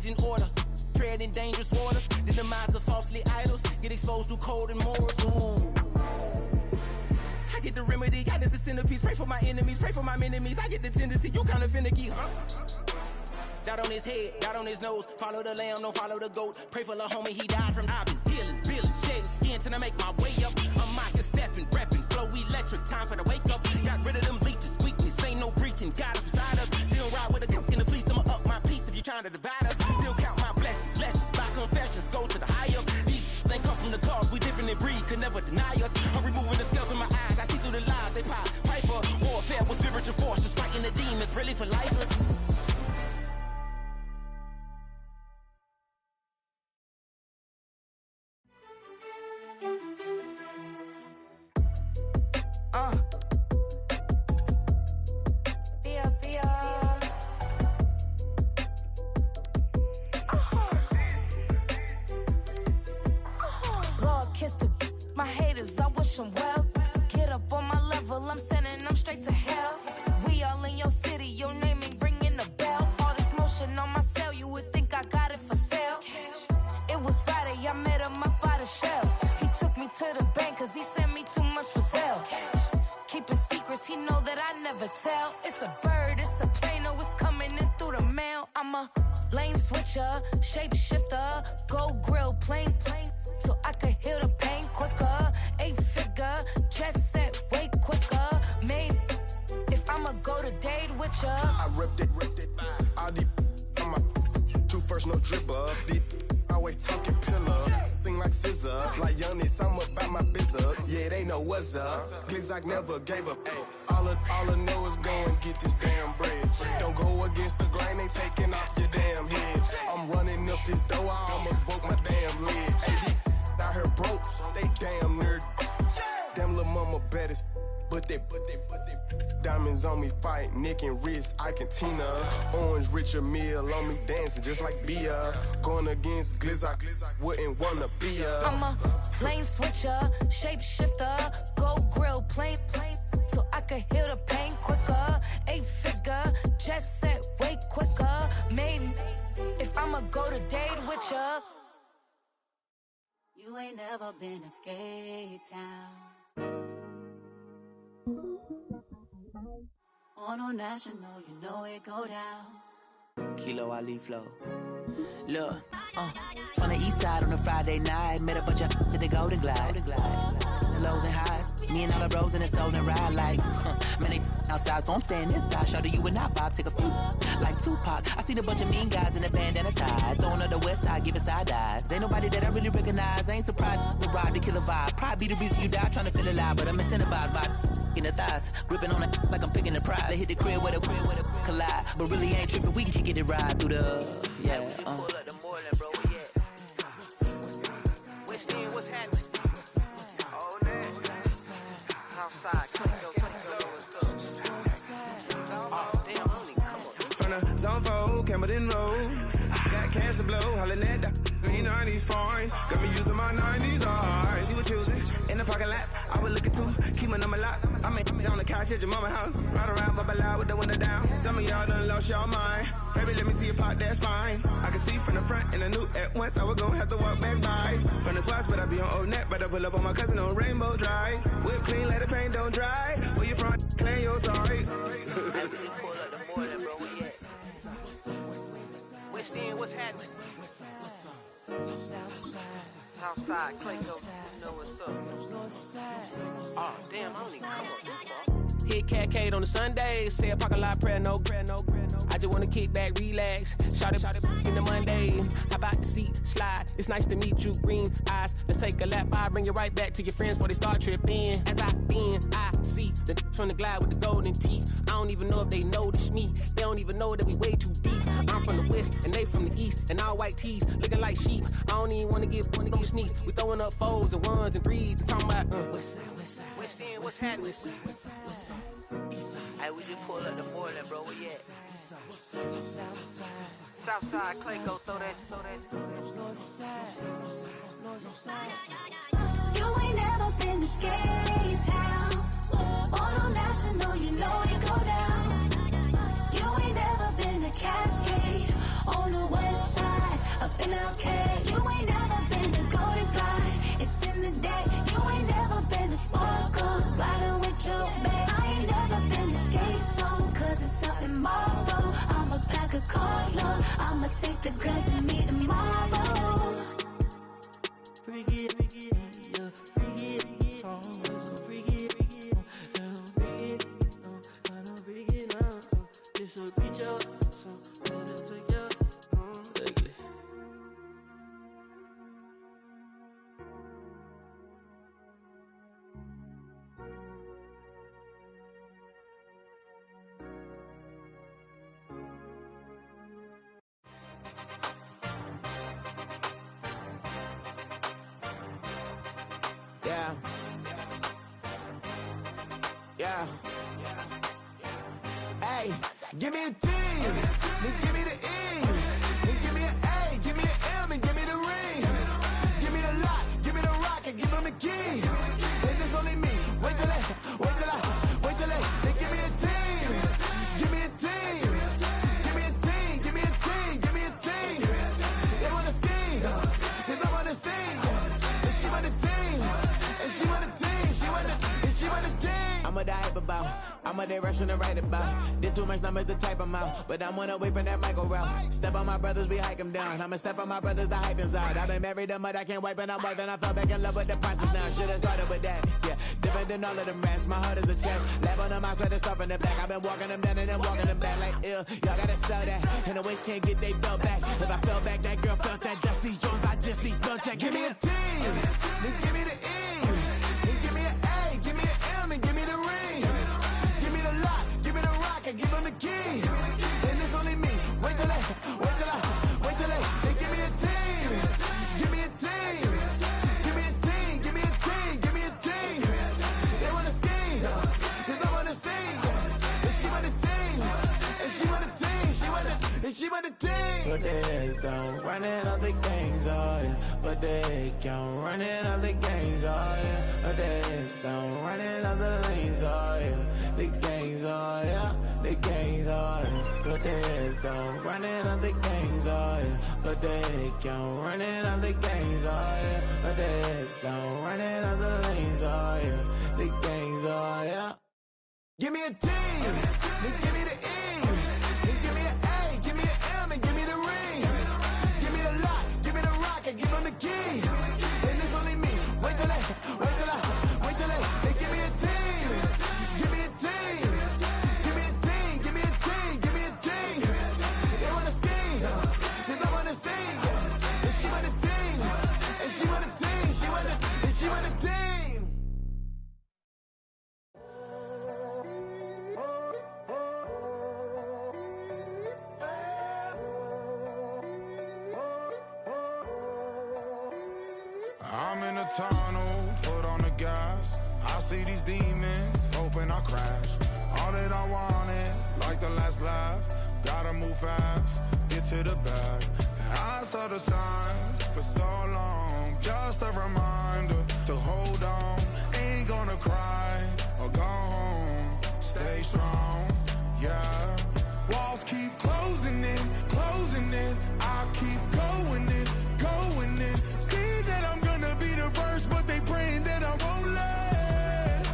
change in order. Tread in dangerous waters, the demise of falsely idols, get exposed through cold and morals. Ooh. I get the remedy, God is the centerpiece. Pray for my enemies, pray for my enemies. I get the tendency, you kinda finicky, huh? Dot on his head, dot on his nose. Follow the lamb, don't follow the goat. Pray for the homie, he died from. I've been healing, feeling, shedding skin till I make my way up. I'm mocking, stepping, repping, flow electric. Time for the wake up. Got rid of them leeches, weakness, ain't no breaching. God is beside us. Still ride with a cook in the fleece. I'ma up my piece if you're trying to divide us. Still count my blessings, lessons, by confessions. Go to the higher. These ain't come from the cause. We different in breed, could never deny us. I'm removing the scales from my eyes. I see through the lies they pop. Piper, warfare with spiritual forces, fighting the demons, really for lifeless. Lord, kiss the my haters, I wish them well. Get up on my level, I'm sending them straight to hell. We all in your city, your name ain't ringing the bell. All this motion on my cell, you would think I got it for sale. It was Friday, I met him up by the shell. He took me to the bank, cause he sent me too much for sale. Keeping secrets, he know that I never tell. It's a bird, it's a plane, oh, it's coming in through the mail. I'm a lane switcher, shapeshifter, go grill, plane, so I could heal the pain quicker. 8-figure, jet set, way quicker. Made, if I'ma go to date with ya. I ripped it, all these on my two first, no dribble. These always talking pillar, thing like scissor. Like Youngest, I'm about my business. Yeah, they know what's up. Glizzock never gave up. All I know is go and get this damn bread. Don't go against the grain, they taking off your damn head. I'm running up this door, I almost broke my damn leg. Hey, out here broke, they damn nerd. Damn little mama bad as but they diamonds on me fight, neck and wrist, I can Tina. Orange Richard Mill on me dancing just like Bia. Going against Glizzock, wouldn't wanna be ya. I'm a lane switcher, shapeshifter, go grill, plane, so I could heal the pain quicker. 8-figure, jet set, way quicker. Made, if I'ma go to date with ya. You ain't never been in Skate Town. On a national, you know it go down. Kilo Ali Flow. Look, from the east side on a Friday night, met a bunch of to the Golden Glide. The lows and highs, me and all the bros in a stolen ride. Like, man, they outside, so I'm staying inside. Show you and I vibe, take a few. Like Tupac, I seen a bunch of mean guys in a bandana tie. Throwing up the west side, giving side eyes. Ain't nobody that I really recognize. I ain't surprised to ride the killer vibe. Probably be the reason you die, trying to feel alive. But I'm incentivized by in the thighs, gripping on it like I'm picking the prize. They hit the crib with a collide, but really ain't tripping. We can kick it and ride through the yeah. Pull up the Moreland, bro. Yeah. What's happening? Oh, man. Southside, Clinko. Oh, damn, homie, come on. From the zone 4, Campbellton Road. Got cash to blow, hollin' at the 90s foreign. Got me using my 90s, alright. She was choosing in the parking lot. I was looking too, keep my number locked. I'm on the couch at your mama house. Ride around, bubble loud with the window down. Some of y'all done lost y'all mind. Baby, let me see you pop that spine. I can see from the front and I knew at once I was gonna have to walk back by. From the spots, but I be on Old Net. But I pull up on my cousin on Rainbow Drive. Whip clean, let the paint don't dry. Where you from? Claim you're sorry. Pull up the Moreland, bro. Where you at? What's happening? Southside, Clinko, you know what's up. Oh, damn, homie, come on. Hit Catcade on the Sundays, say a parking lot prayer, no. I just wanna kick back, relax, shout it in the Monday. How about the seat, slide, it's nice to meet you, green eyes. Let's take a lap, I'll bring you right back to your friends before they start tripping. As I see the from the glide with the golden teeth. I don't even know if they notice me, they don't even know that we way too deep. I'm from the west, and they from the east, and all white tees, looking like sheep. I don't even wanna get sneak. We throwing up 4s and 1s and 3s, and talking about what's happening? Hey, we just pull up the Moreland, bro. Where you at? Southside, Clayco, so that. You ain't never been to Skate Town. On a national, you know it go down. You ain't never been to Cascade on the west side. MLK. You ain't never been the golden glide. It's in the day. You ain't never been the sparkles. Gliding with your babe. I ain't never been the skate zone. Cause it's something marble. I'ma pack a car, I'ma take the girls and meet tomorrow. Bring it, yeah, bring it, song, so bring it, bring it, I don't bring it up, so this will reach out, so let it take you, ugly. Yeah. Hey, give me a T, then give me the E, then give me an A, give me an M, and give me the ring. Give me the lock, give me the rock, and give them the key. Then it's only me. Wait till they give me a team. Give me a team. Give me a team. Give me a team. Give me a team. They wanna scheme, 'cause I wanna sing. And she want the team. And she want the team. She want the team. I'm a hype about. I'm a day rushing to write about. Did too much numbers to type them out. But I'm one away from that Michael route. Step on my brothers, we hike them down. I'ma step on my brothers, the hype inside. I've been married to mud, I can't wipe and I'm working. I fell back in love with the process now. Should've started with that. Yeah, different than all of them rats. My heart is a test. Lab on them outside and stuff in the back. I've been walking them down and then walking them back like ill. Y'all gotta sell that. And the waist can't get they belt back. If I fell back, that girl felt that. Dust these Jones, I just these spell check. Give me a T, then give me the E, then give me an A, give me an M, and give me the ring. Give me the lock, give me the rock, and give them the key. Then it's only me. Wait till they give me a team. Give me a team. Give me a team. Give me a team. Give me a team. They wanna scheme, 'cause I wanna sing. And she want a team. And she want a team. She want a team. Put this down, running all the gangs, oh yeah. Put the count, running all the gangs, oh yeah. Put this down, running all the lanes, oh yeah. The gangs, oh yeah. The gangs, oh yeah. Put this down, running all the gangs, oh yeah. Put the count, running all the gangs, oh yeah. Put this down, running all the lanes, oh yeah. The gangs, oh yeah. Give me a team, then give me the E, then give me an A, give me an M, and give me the ring. Give me the lock, give me the rock, and give them the key. Then it's only me. Wait till they give me a team. Give me a team. Give me a team. Give me a team. Give me a team. They wanna scheme, 'cause I wanna sing. And she want a team. And she want a team. She want a team. I'm in a tunnel, foot on the gas. I see these demons, hoping I crash. All that I wanted, like the last laugh. Gotta move fast, get to the bag. I saw the signs for so long, just a reminder to hold on. Ain't gonna cry or go home, stay strong, yeah. Walls keep closing in, I keep going in. See that I'm gonna be the first, but they praying that I won't let.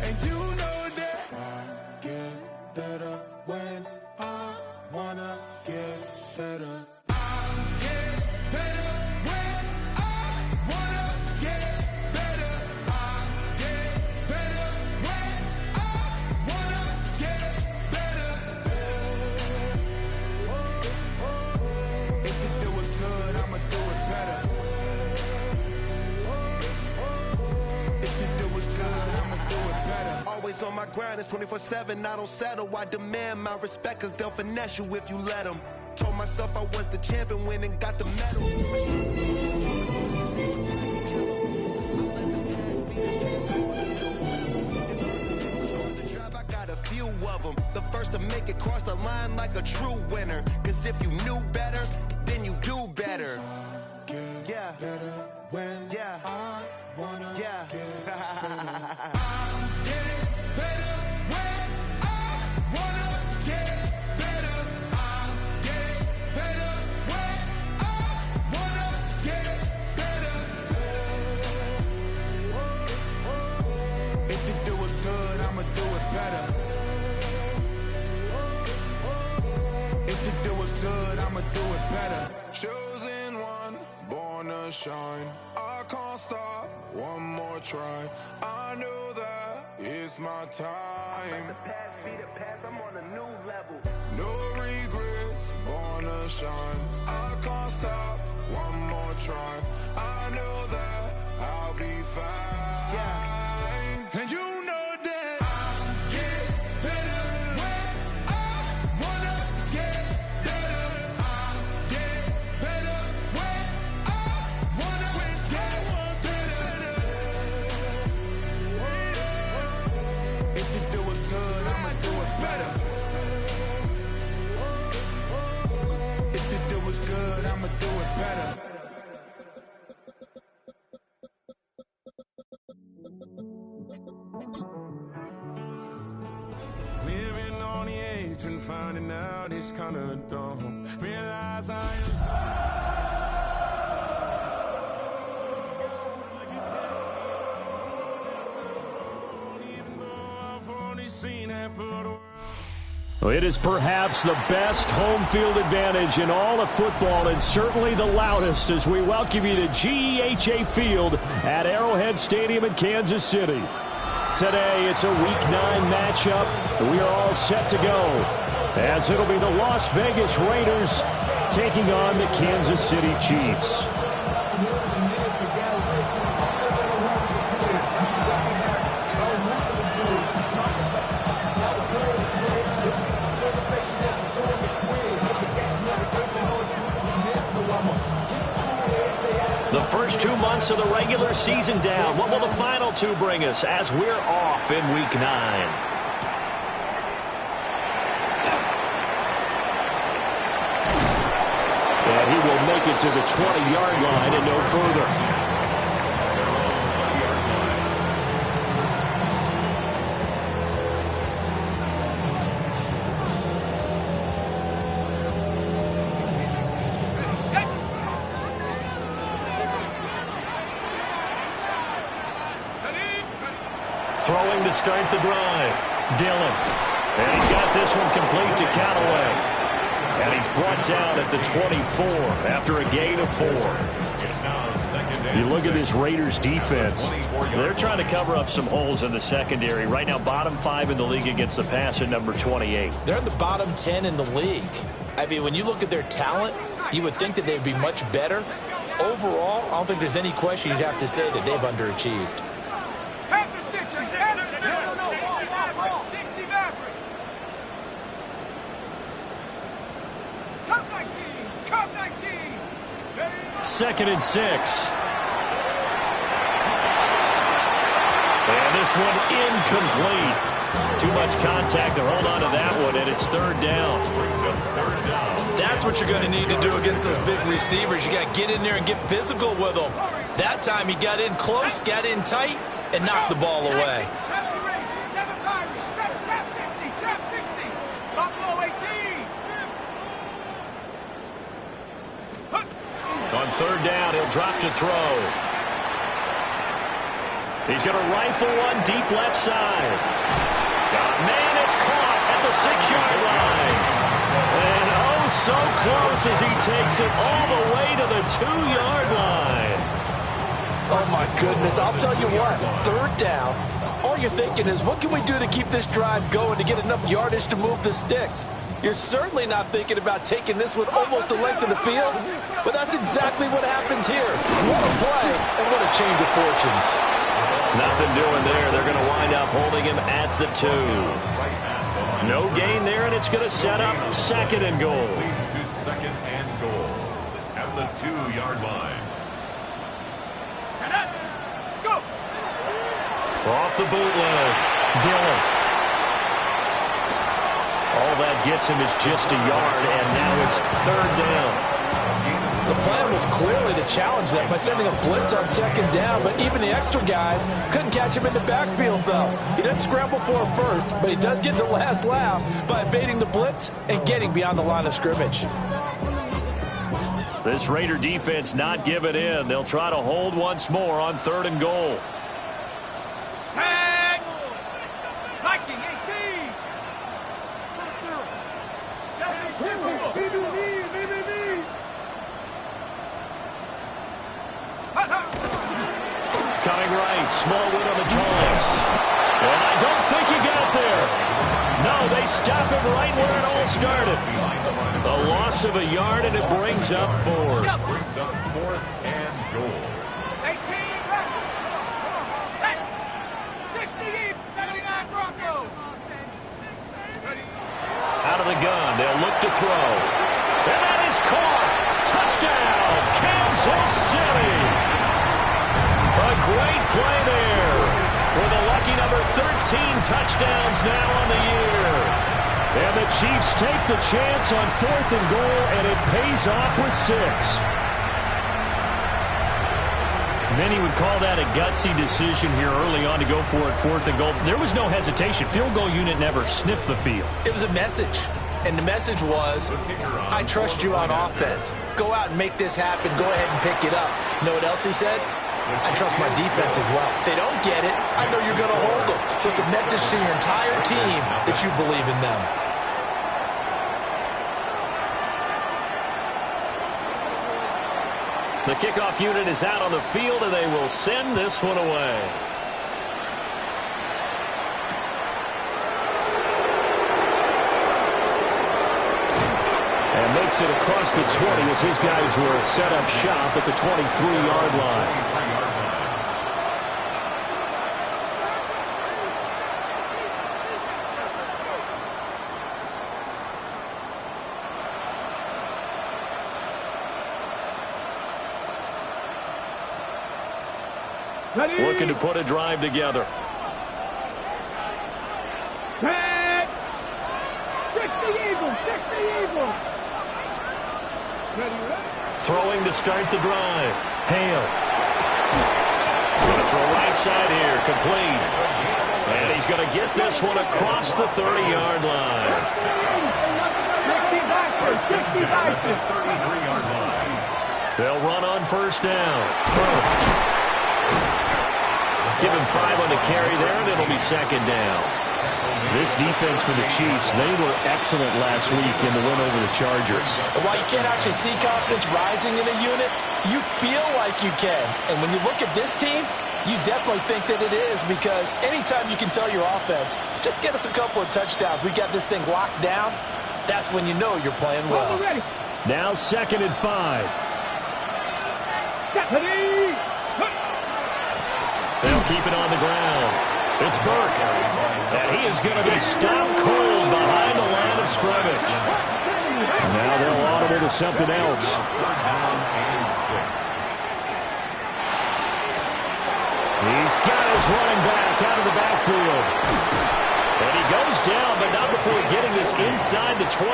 And you know that I get better when I wanna get better. I get better when I wanna get better. I get better when I wanna get better. If you do it good, I'ma do it better. If you do it good, I'ma do it better. Always on my grind, it's 24/7, I don't settle. I demand my respect, 'cause they'll finesse you if you let them. Told myself I was the champion, went and got the medal. I got a few of them. The first to make it cross the line like a true winner. 'Cause if you knew better, then you do better. Yeah. Better when I wanna Yeah. get better. I get better when I wanna get better. I get better when I better. Chosen one, born to shine. I can't stop, one more try. I know that it's my time. I'm on a new level. No regrets, born to shine. I can't stop, one more try. I know that I'll be fine. Yeah. And you know that I get better when I wanna get better. I get better when I wanna get better. If you do it good, I'ma do it better. If you do it good, I'ma do it better. Living on the edge and finding out it's kinda dumb. Realize I am even though I've only seen half of the world. It is perhaps the best home field advantage in all of football, and certainly the loudest, as we welcome you to GEHA Field at Arrowhead Stadium in Kansas City. Today, it's a Week 9 matchup, and we are all set to go, as it'll be the Las Vegas Raiders taking on the Kansas City Chiefs. The first 2 months of the regular season down. What will the final 2 bring us as we're off in Week 9? And he will make it to the 20-yard line and no further. Throwing to start the drive. Dillon. And he's got this one complete to Callaway. And he's brought down at the 24 after a gain of 4. You look at this Raiders defense. They're trying to cover up some holes in the secondary. Right now, bottom 5 in the league against the pass at number 28. They're in the bottom 10 in the league. I mean, when you look at their talent, you would think that they'd be much better. Overall, I don't think there's any question you'd have to say that they've underachieved. Second and 6. And this one incomplete. Too much contact to hold on to that one, and it's third down. That's what you're going to need to do against those big receivers. You got to get in there and get physical with them. That time he got in close, got in tight, and knocked the ball away. On third down, he'll drop to throw. He's going to rifle one deep left side. Man, it's caught at the 6-yard line. And oh, so close as he takes it all the way to the 2-yard line. Oh, my goodness. I'll tell you what, third down, all you're thinking is, what can we do to keep this drive going to get enough yardage to move the sticks? You're certainly not thinking about taking this one almost the length of the field, but that's exactly what happens here. What a play, and what a change of fortunes. Nothing doing there. They're going to wind up holding him at the 2. No gain there, and it's going to set up second and goal. Leads to second and goal at the 2-yard line. Go! Off the bootleg. Dillon. All that gets him is just a yard, and now it's third down. The plan was clearly to challenge them by sending a blitz on second down, but even the extra guys couldn't catch him in the backfield, though. He didn't scramble for him first, but he does get the last laugh by evading the blitz and getting beyond the line of scrimmage. This Raider defense not giving in. They'll try to hold once more on third and goal. Tag! Viking 18! stop him right where it all started. A loss of a yard, and it brings up fourth. Brings up 4th and goal. 79 Broncos. Out of the gun, they'll look to throw. And that is caught. Touchdown, Kansas City. A great play there. With a lucky number 13 touchdowns now on the year. And the Chiefs take the chance on 4th and goal, and it pays off with 6. Many would call that a gutsy decision here early on to go for it 4th and goal. There was no hesitation. Field goal unit never sniffed the field. It was a message. And the message was, I trust you on offense. Go out and make this happen. Go ahead and pick it up. You know what else he said? I trust my defense as well. If they don't get it, I know you're going to hold them. So it's a message to your entire team that you believe in them. The kickoff unit is out on the field, and they will send this one away. And makes it across the 20 as his guys were set up shop at the 23-yard line. Looking to put a drive together. Set. 60 Eagles. Throwing to start the drive. Hale. Going to throw right side here. Complete. And he's going to get this one across the 30-yard line. 63-yard line. They'll run on first down. Give him 5 on the carry there, and it'll be second down. This defense for the Chiefs, they were excellent last week in the win over the Chargers. While you can't actually see confidence rising in a unit, you feel like you can. And when you look at this team, you definitely think that it is, because anytime you can tell your offense, just get us a couple of touchdowns, we got this thing locked down, that's when you know you're playing well. Now 2nd and 5. They'll keep it on the ground. It's Burke. And he is going to be stopped cold behind the line of scrimmage. Now they'll audible to something else. He's got his running back out of the backfield. And he goes down, but not before getting this inside the 25.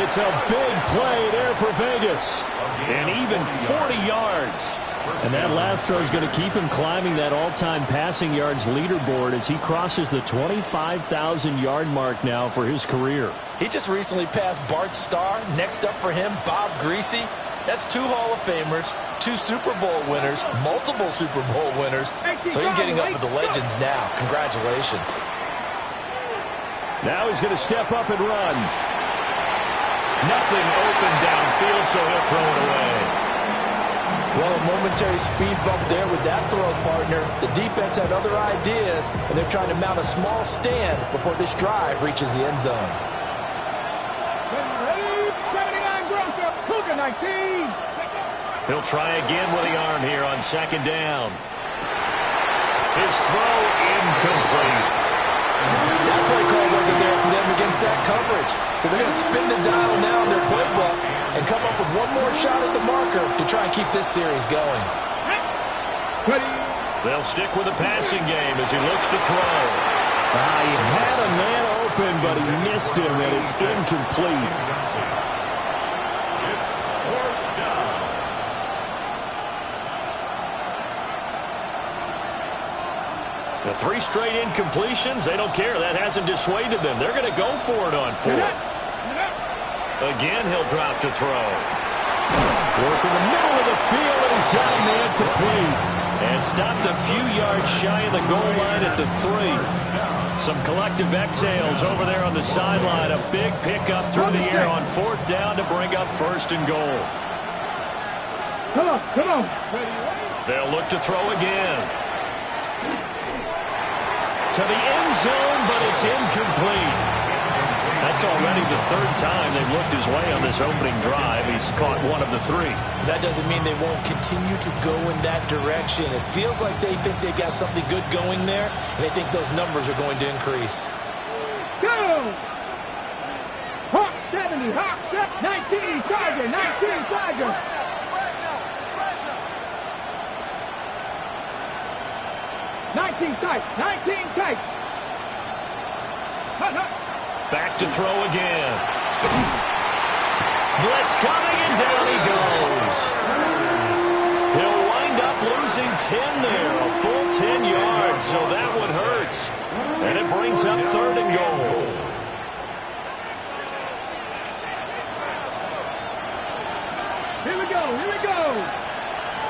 It's a big play there for Vegas. And even 40 yards. And that last throw is going to keep him climbing that all-time passing yards leaderboard as he crosses the 25,000-yard mark now for his career. He just recently passed Bart Starr. Next up for him, Bob Greasy. That's 2 Hall of Famers, 2 Super Bowl winners, multiple Super Bowl winners. So he's getting up with the legends now. Congratulations. Now he's going to step up and run. Nothing open downfield, so he'll throw it away. Well, a momentary speed bump there with that throw, partner. The defense had other ideas, and they're trying to mount a small stand before this drive reaches the end zone. 79 Broncos. Cougar 19. He'll try again with the arm here on 2nd down. His throw incomplete. That play call wasn't there for them against that coverage. So they're going to spin the dial now in their playbook and come up with one more shot at the marker to try and keep this series going. They'll stick with the passing game as he looks to throw. He had a man open, but he missed him, and it's incomplete. It's 4th down. The 3 straight incompletions, they don't care. That hasn't dissuaded them. They're going to go for it on 4th. Again, he'll drop to throw. Work in the middle of the field, and he's got a man complete. And stopped a few yards shy of the goal line at the 3. Some collective exhales over there on the sideline. A big pickup through the air on 4th down to bring up 1st and goal. Come on. They'll look to throw again. to the end zone, but it's incomplete. That's already the third time they've looked his way on this opening drive. He's caught one of the three. That doesn't mean they won't continue to go in that direction. It feels like they think they've got something good going there, and they think those numbers are going to increase. Go! Hawk 70, Hawk 19, Charger, 19, Charger. Nineteen tight. Back to throw again. Blitz coming, and down he goes. He'll wind up losing 10 there, a full 10 yards, so that one hurts. And it brings up 3rd and goal. Here we go.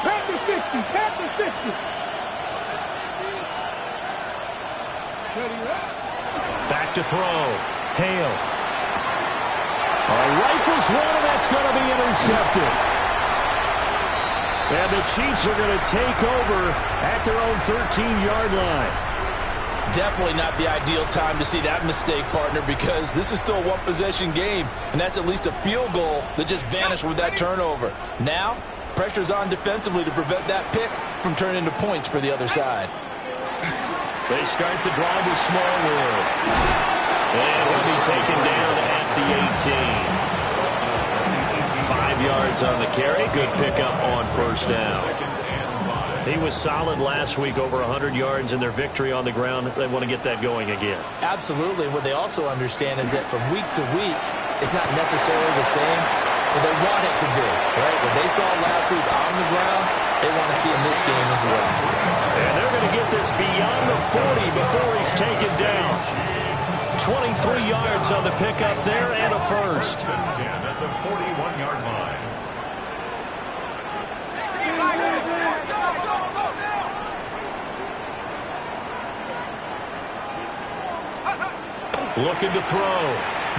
Panther 50. Back to throw. Hale. Rifles one, and that's going to be intercepted. And the Chiefs are going to take over at their own 13-yard line. Definitely not the ideal time to see that mistake, partner, because this is still a one-possession game, and that's at least a field goal that just vanished with that turnover. Now, pressure's on defensively to prevent that pick from turning into points for the other side. They start the drive with Smallwood. And he'll be taken down at the 18. 5 yards on the carry. Good pickup on first down. He was solid last week, over 100 yards in their victory on the ground. They want to get that going again. Absolutely. What they also understand is that from week to week, it's not necessarily the same, but they want it to be. Right? What they saw last week on the ground, they want to see in this game as well. And they're going to get this beyond the 40 before he's taken down. 23 yards on the pickup there and a first. 10 at the 41-yard line. Looking to throw.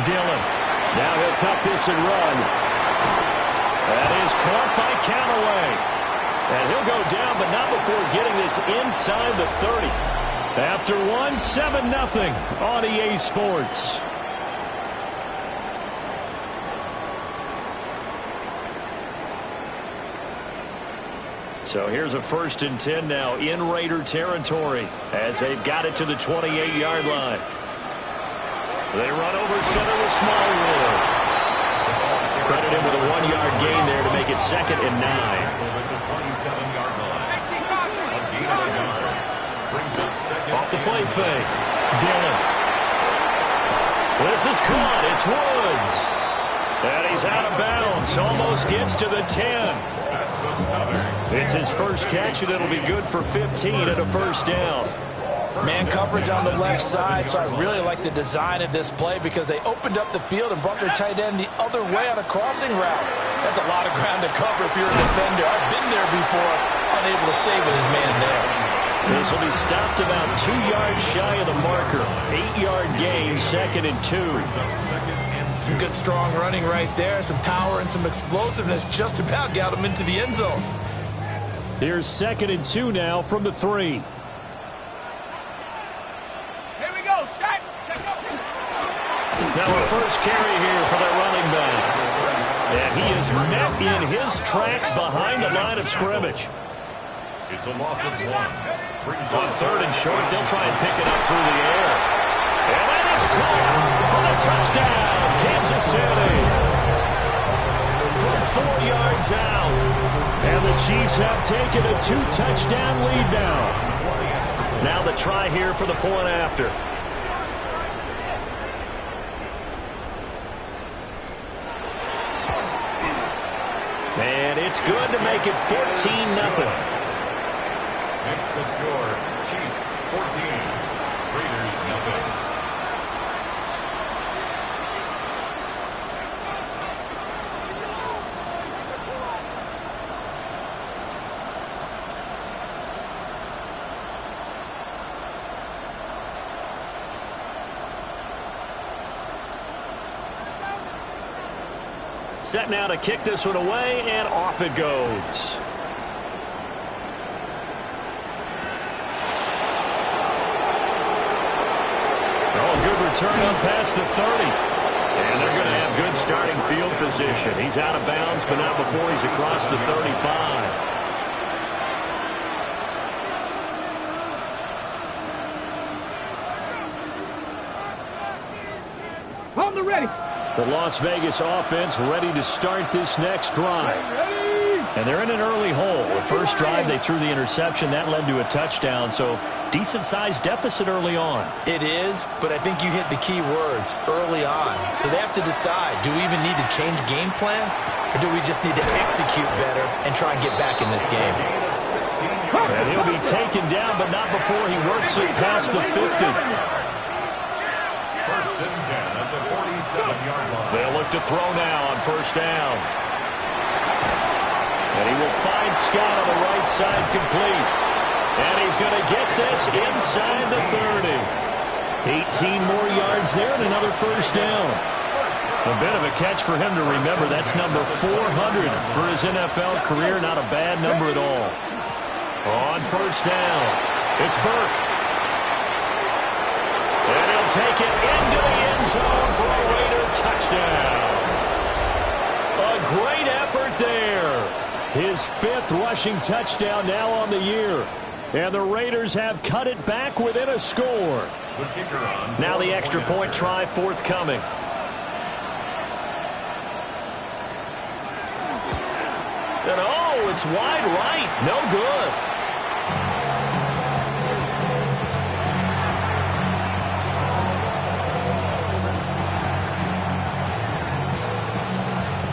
Dillon. Now he'll tuck this and run. That is caught by Callaway. And he'll go down, but not before getting this inside the 30. After one, 7-0 on EA Sports. So here's a 1st and 10 now in Raider territory as they've got it to the 28-yard line. They run over center with Smallwood. Credit him with a 1-yard gain there to make it 2nd and 9. Off the play fake. Dillon. This is caught. It's Woods. And he's out of bounds. Almost gets to the 10. It's his first catch, and it'll be good for 15 and a first down. Man coverage on the left side, so I really like the design of this play because they opened up the field and brought their tight end the other way on a crossing route. That's a lot of ground to cover if you're a defender. I've been there before, unable to stay with his man there. This will be stopped about 2 yards shy of the marker. 8-yard gain, 2nd and 2. Some good strong running right there, some power and some explosiveness just about got him into the end zone. Here's 2nd and 2 now from the 3. Now a first carry here for the running back. And he is met in his tracks behind the line of scrimmage. It's a loss of 1. On 3rd and short, they'll try and pick it up through the air. And that is caught for the touchdown, Kansas City. From 4 yards out. And the Chiefs have taken a 2-touchdown lead now. Now the try here for the point after. And it's good to make it 14-0. Makes the score Chiefs 14, Raiders 0. Set now to kick this one away, and off it goes. return up past the 30. And they're going to have good starting field position. He's out of bounds, but not before he's across the 35. On the ready. The Las Vegas offense ready to start this next drive. And they're in an early hole. The first drive, they threw the interception. That led to a touchdown, so decent-sized deficit early on. It is, but I think you hit the key words, early on. So they have to decide, do we even need to change game plan, or do we just need to execute better and try and get back in this game? And he'll be taken down, but not before he works it past the 50. First and 10 at the 47-yard line. They'll look to throw now on first down. And he will find Scott on the right side complete. And he's going to get this inside the 30. 18 more yards there and another first down. A bit of a catch for him to remember. That's number 400 for his NFL career. Not a bad number at all. On first down, it's Burke. And he'll take it into the end zone for a Raider touchdown. A great effort there. His 5th rushing touchdown now on the year. And the Raiders have cut it back within a score. Now the extra point try forthcoming. And oh, it's wide right. No good.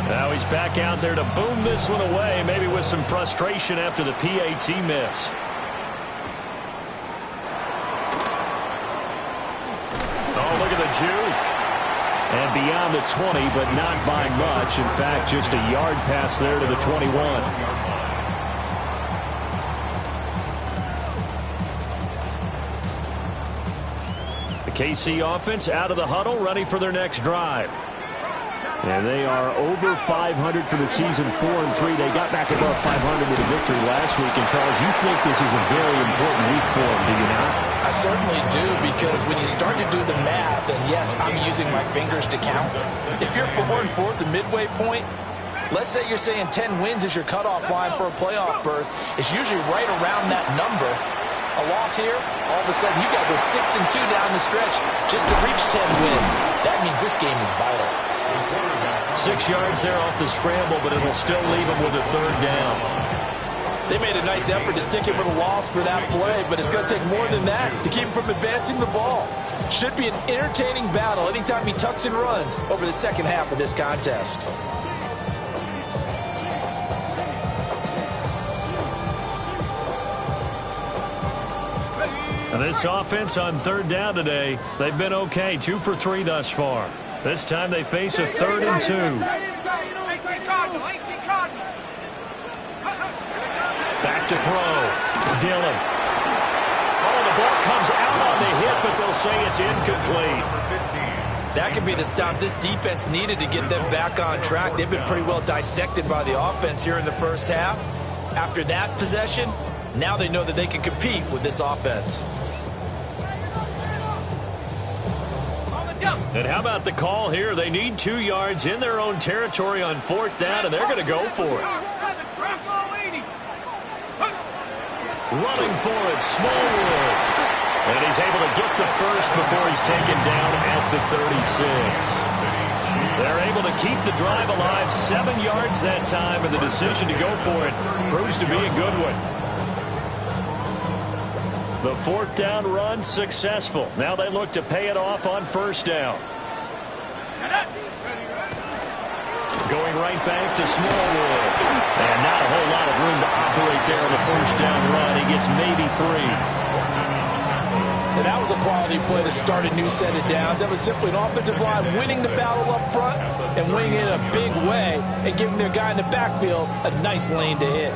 Now he's back out there to boom this one away, maybe with some frustration after the PAT miss. Oh, look at the juke. And beyond the 20, but not by much. In fact, just a yard pass there to the 21. The KC offense out of the huddle, ready for their next drive. And they are over 500 for the season, 4-3. They got back above 500 with a victory last week. And, Charles, you think this is a very important week for them, do you not? I certainly do, because when you start to do the math, and yes, I'm using my fingers to count. If you're 4-4 at the midway point, let's say you're saying 10 wins is your cutoff line for a playoff berth. It's usually right around that number. A loss here, all of a sudden you got to go 6-2 down the stretch just to reach 10 wins. That means this game is vital. 6 yards there off the scramble, but it'll still leave him with a third down. They made a nice effort to stick him with a loss for that play, but it's going to take more than that to keep him from advancing the ball. Should be an entertaining battle anytime he tucks and runs over the second half of this contest. And this offense on third down today, they've been okay, 2 for 3 thus far. This time they face a 3rd and 2. Back to throw. Dillon. Oh, the ball comes out on the hit, but they'll say it's incomplete. That could be the stop this defense needed to get them back on track. They've been pretty well dissected by the offense here in the first half. After that possession, now they know that they can compete with this offense. And how about the call here? They need 2 yards in their own territory on 4th down, and they're going to go for it. Running for it, Smallwood. And he's able to get the first before he's taken down at the 36. They're able to keep the drive alive, 7 yards that time, and the decision to go for it proves to be a good one. The 4th down run successful. Now they look to pay it off on first down. Going right back to Smallwood. And not a whole lot of room to operate there on the first down run. He gets maybe 3. And that was a quality play to start a new set of downs. That was simply an offensive line winning the battle up front and winning it in a big way and giving their guy in the backfield a nice lane to hit.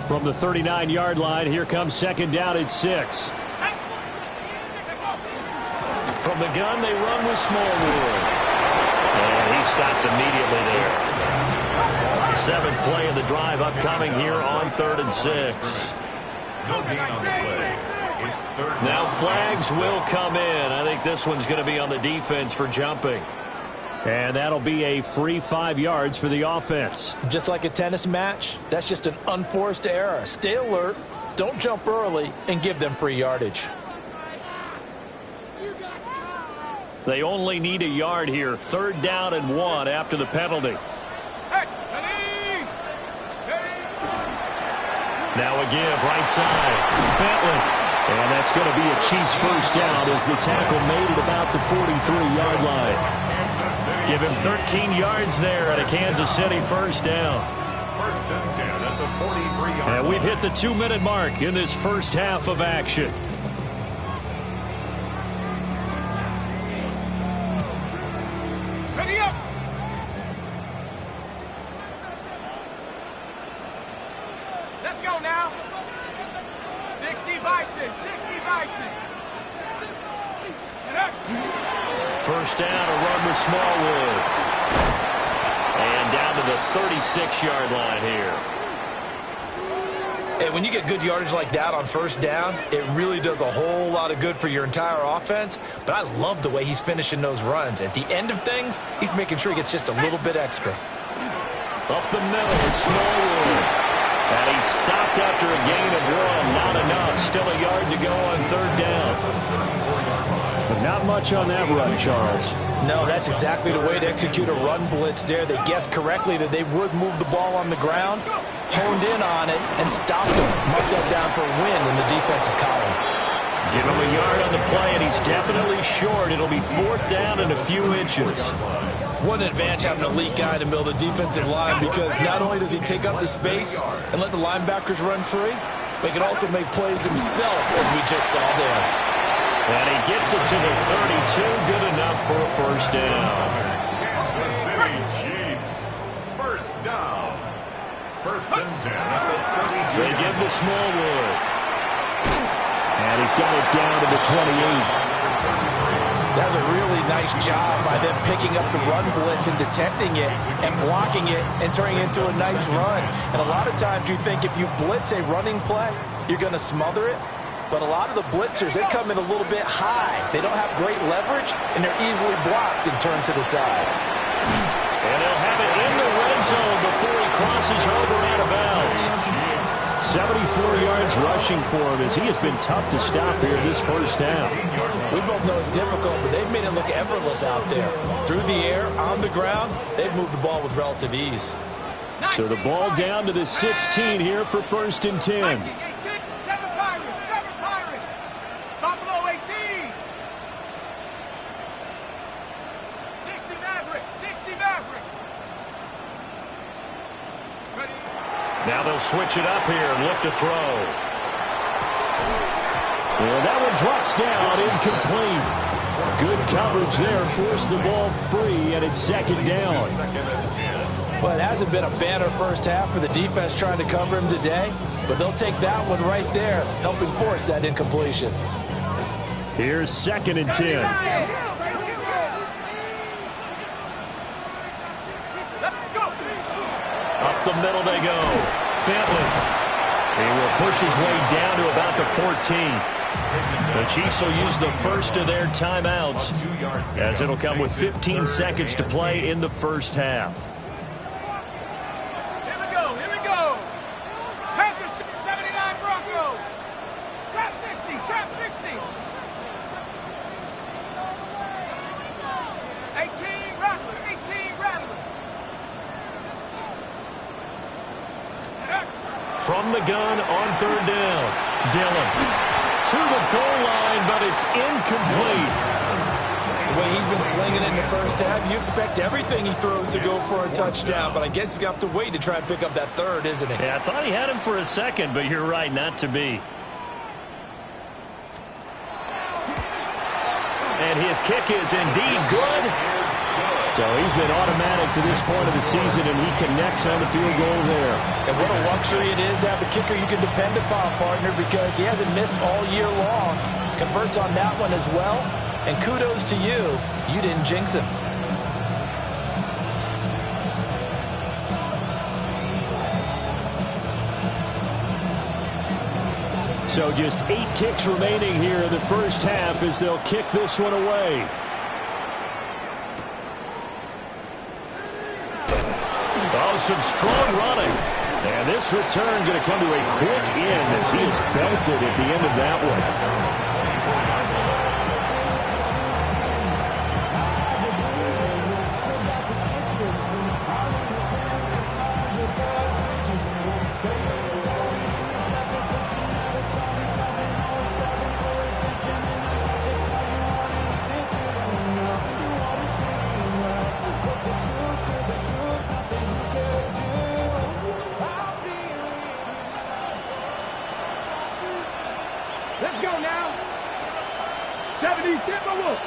From the 39-yard line, here comes second down at 6. From the gun, they run with Smallwood. And he stopped immediately there. 7th play of the drive upcoming here on 3rd and 6. No gain on the play. It's third. Now flags will come in. I think this one's going to be on the defense for jumping. And that'll be a free 5 yards for the offense. Just like a tennis match, that's just an unforced error. Stay alert, don't jump early, and give them free yardage. They only need a yard here. 3rd down and 1 after the penalty. Now a give, right side. Bentley. And that's going to be a Chiefs first down as the tackle made it about the 43-yard line. Give him 13 yards there at a Kansas City first down. First and 10 at the 43-yard line. And we've hit the 2-minute mark in this first half of action. Ready up. Let's go now. 60 Bison, 60 Bison. First down, a run with Smallwood. And down to the 36-yard line here. And when you get good yardage like that on first down, it really does a whole lot of good for your entire offense. But I love the way he's finishing those runs. At the end of things, he's making sure he gets just a little bit extra. Up the middle, it's Smallwood. And he's stopped after a gain of 1. Not enough. Still a yard to go on 3rd down. But not much on that run, Charles. No, that's exactly the way to execute a run blitz there. They guessed correctly that they would move the ball on the ground, honed in on it, and stopped him. Mark that down for a win in the defense's column. Give him a yard on the play, and he's definitely short. It'll be 4th down and a few inches. What an advantage having an elite guy in the middle of the defensive line, because not only does he take up the space and let the linebackers run free, but he can also make plays himself, as we just saw there. And he gets it to the 32. Good enough for a first down. Kansas City Chiefs. First down. First and 10 at the 32. They give to Smallwood. And he's got it down to the 28. That's a really nice job by them picking up the run blitz and detecting it and blocking it and turning it into a nice run. And a lot of times you think if you blitz a running play, you're going to smother it. But a lot of the blitzers, they come in a little bit high. They don't have great leverage, and they're easily blocked and turned to the side. And they'll have it in the red zone before he crosses over out of bounds. 74 yards rushing for him as he has been tough to stop here this first down. We both know it's difficult, but they've made it look effortless out there. Through the air, on the ground, they've moved the ball with relative ease. So the ball down to the 16 here for 1st and 10. Now they'll switch it up here and look to throw. And that one drops down, incomplete. Good coverage there, forced the ball free, and it's 2nd down. Well, it hasn't been a banner first half for the defense trying to cover him today, but they'll take that one right there, helping force that incompletion. Here's 2nd and 10. Up the middle they go. Bentley. He will push his way down to about the 14. The Chiefs will use the first of their timeouts as it'll come with 15 seconds to play in the first half. Here we go, here we go. Panthers 79 Broncos. Trap 60, trap 60. 18 Rattler, 18 Rattler. From the gun on 3rd down. Dillon to the goal line, but it's incomplete. The way he's been slinging it in the first half, you expect everything he throws to go for a touchdown, but I guess he's going to have to wait to try and pick up that 3rd, isn't he? Yeah, I thought he had him for a second, but you're right, not to be. And his kick is indeed good. So he's been automatic to this point of the season, and he connects on the field goal there. And what a luxury it is to have a kicker you can depend upon, partner, because he hasn't missed all year long. Converts on that one as well. And kudos to you. You didn't jinx him. So just 8 ticks remaining here in the first half as they'll kick this one away. Oh, some strong running. And this return going to come to a quick end as he is belted at the end of that one. Let's go now. 70 Timberwolves.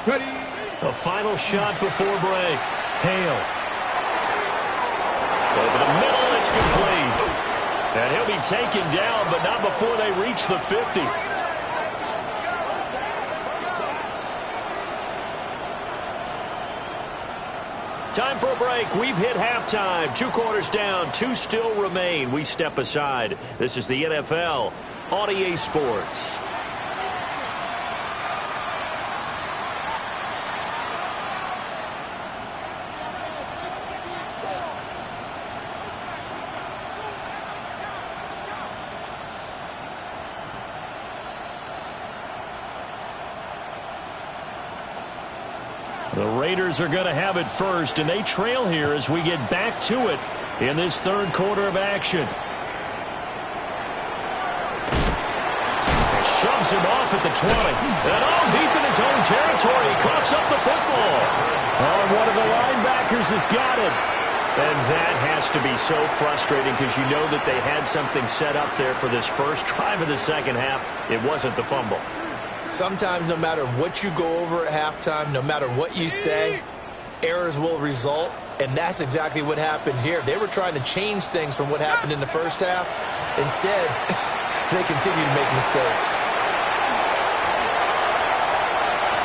Ready. A final shot before break. Hale. Over the middle, it's complete. And he'll be taken down, but not before they reach the 50. Time for a break. We've hit halftime. 2 quarters down. 2 still remain. We step aside. This is the NFL on EA Sports. The Raiders are going to have it first, and they trail here as we get back to it in this third quarter of action. Shoves him off at the 20. And all deep in his own territory. He coughs up the football. Oh, and one of the linebackers has got it. And that has to be so frustrating because you know that they had something set up there for this first drive of the second half. It wasn't the fumble. Sometimes no matter what you go over at halftime, no matter what you say, errors will result, and that's exactly what happened here. They were trying to change things from what happened in the first half. Instead, they continue to make mistakes.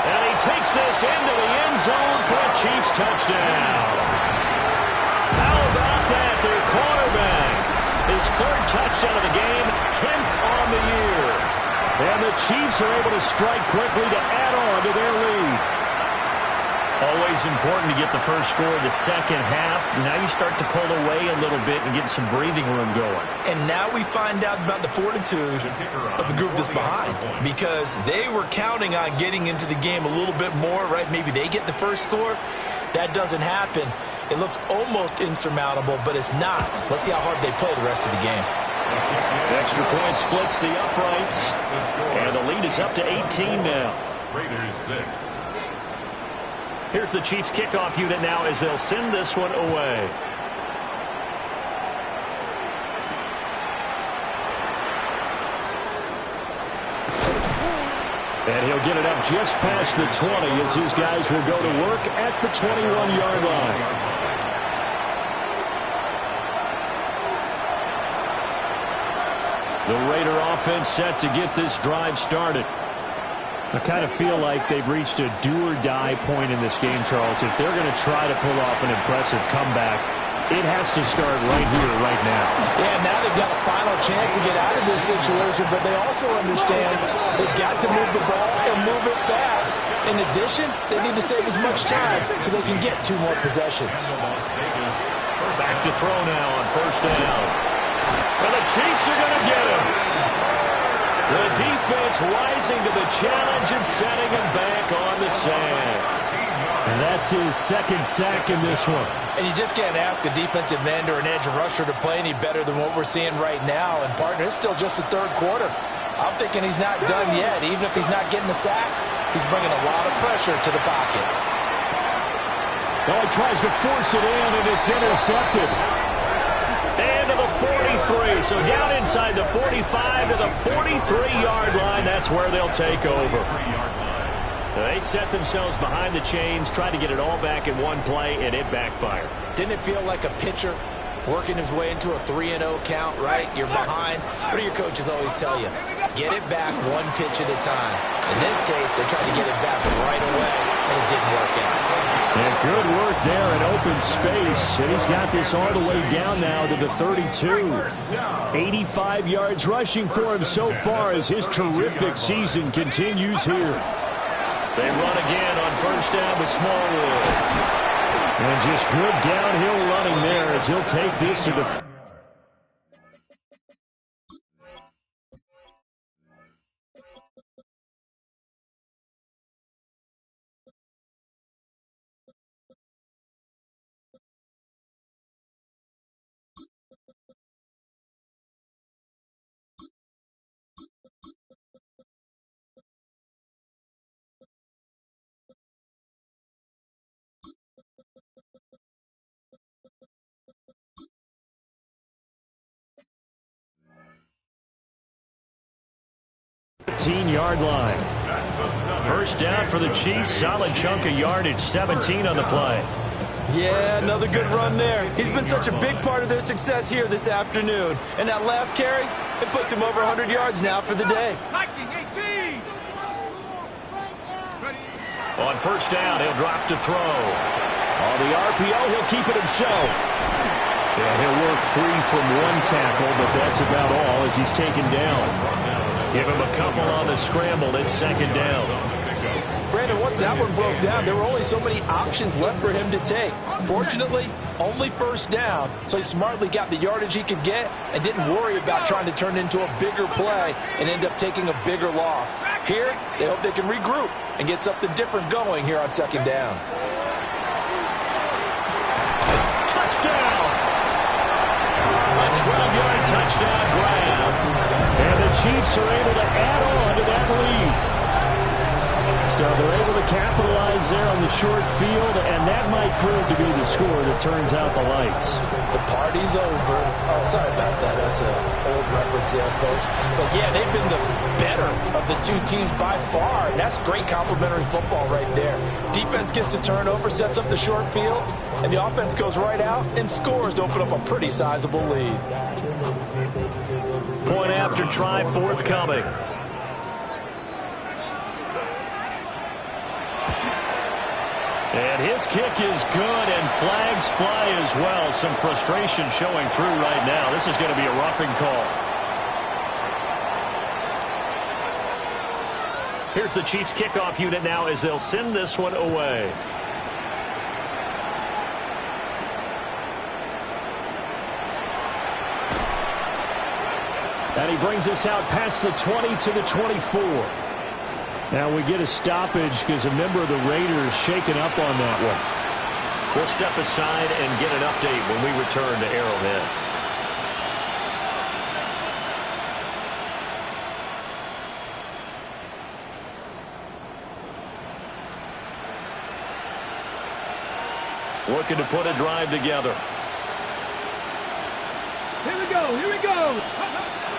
And he takes this into the end zone for a Chiefs touchdown. How about that? Their quarterback. His 3rd touchdown of the game, 10th on the year. And the Chiefs are able to strike quickly to add on to their lead. Always important to get the first score of the second half. Now you start to pull away a little bit and get some breathing room going. And now we find out about the fortitude of the group that's behind, because they were counting on getting into the game a little bit more, right? Maybe they get the first score. That doesn't happen. It looks almost insurmountable, but it's not. Let's see how hard they play the rest of the game. Extra point splits the uprights, and the lead is up to 18 now. Raiders 6. Here's the Chiefs kickoff unit now as they'll send this one away. And he'll get it up just past the 20 as his guys will go to work at the 21-yard line. The Raider offense set to get this drive started. I kind of feel like they've reached a do-or-die point in this game, Charles. If they're going to try to pull off an impressive comeback, it has to start right here, right now. Yeah, now they've got a final chance to get out of this situation, but they also understand they've got to move the ball and move it fast. In addition, they need to save as much time so they can get 2 more possessions. Back to throw now on first down. And the Chiefs are going to get him. The defense rising to the challenge and setting him back on the sand. And that's his 2nd sack in this one. And you just can't ask a defensive end or an edge rusher to play any better than what we're seeing right now. And, partner, it's still just the 3rd quarter. I'm thinking he's not done yet. Even if he's not getting a sack, he's bringing a lot of pressure to the pocket. Well, he tries to force it in, and it's intercepted. And to the 43. So down inside the 45 to the 43-yard line. That's where they'll take over. They set themselves behind the chains, tried to get it all back in one play, and it backfired. Didn't it feel like a pitcher working his way into a 3-0 count, right? You're behind. What do your coaches always tell you? Get it back 1 pitch at a time. In this case, they tried to get it back right away, and it didn't work out. And good work there in open space. And he's got this all the way down now to the 32. 85 yards rushing for him so far as his terrific season continues here. They run again on first down with Smallwood. And just good downhill running there as he'll take this to the... yard line. First down for the Chiefs. Solid chunk of yardage. 17 on the play. Yeah, another good run there. He's been such a big part of their success here this afternoon. And that last carry, it puts him over 100 yards now for the day. On first down, he'll drop to throw. On the RPO, he'll keep it himself. And he'll work free from one tackle, but that's about all as he's taken down. Give him a couple on the scramble. It's second down. Brandon, once that one broke down, there were only so many options left for him to take. Fortunately, only first down, so he smartly got the yardage he could get and didn't worry about trying to turn it into a bigger play and end up taking a bigger loss. Here, they hope they can regroup and get something different going here on second down. Touchdown! A 12-yard touchdown grab. And the Chiefs are able to add on to that lead. So they're able to capitalize there on the short field, and that might prove to be the score that turns out the lights. The party's over. Oh, sorry about that. That's an old reference there, folks. But, yeah, they've been the better of the two teams by far, and that's great complimentary football right there. Defense gets the turnover, sets up the short field, and the offense goes right out and scores to open up a pretty sizable lead. Point after try forthcoming. And his kick is good, and flags fly as well. Some frustration showing through right now. This is going to be a roughing call. Here's the Chiefs kickoff unit now as they'll send this one away. And he brings us out past the 20 to the 24. Now we get a stoppage because a member of the Raiders shaken up on that one. We'll step aside and get an update when we return to Arrowhead. Looking to put a drive together. Here we go, here we go.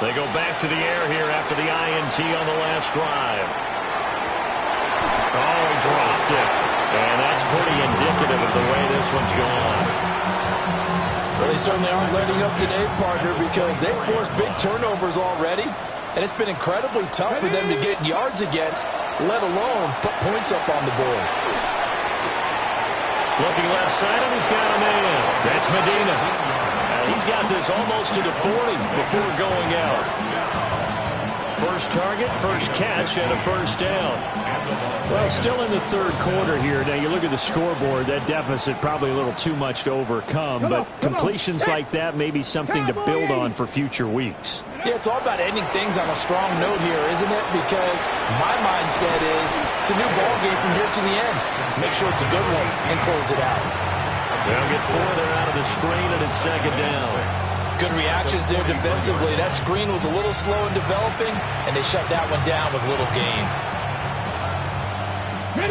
They go back to the air here after the INT on the last drive. Oh, he dropped it. And that's pretty indicative of the way this one's gone. Well, they certainly aren't letting up today, partner, because they've forced big turnovers already. And it's been incredibly tough for them to get yards against, let alone put points up on the board. Looking left side, and he's got a man. That's Medina. He's got this almost to the 40 before going out. First target, first catch, and a first down. Well, still in the third quarter here. Now, you look at the scoreboard, that deficit probably a little too much to overcome, but completions like that may be something to build on for future weeks. Yeah, it's all about ending things on a strong note here, isn't it? Because my mindset is it's a new ball game from here to the end. Make sure it's a good one and close it out. They'll get four there out of the screen, and it's second down. Good reactions there defensively. That screen was a little slow in developing, and they shut that one down with little gain.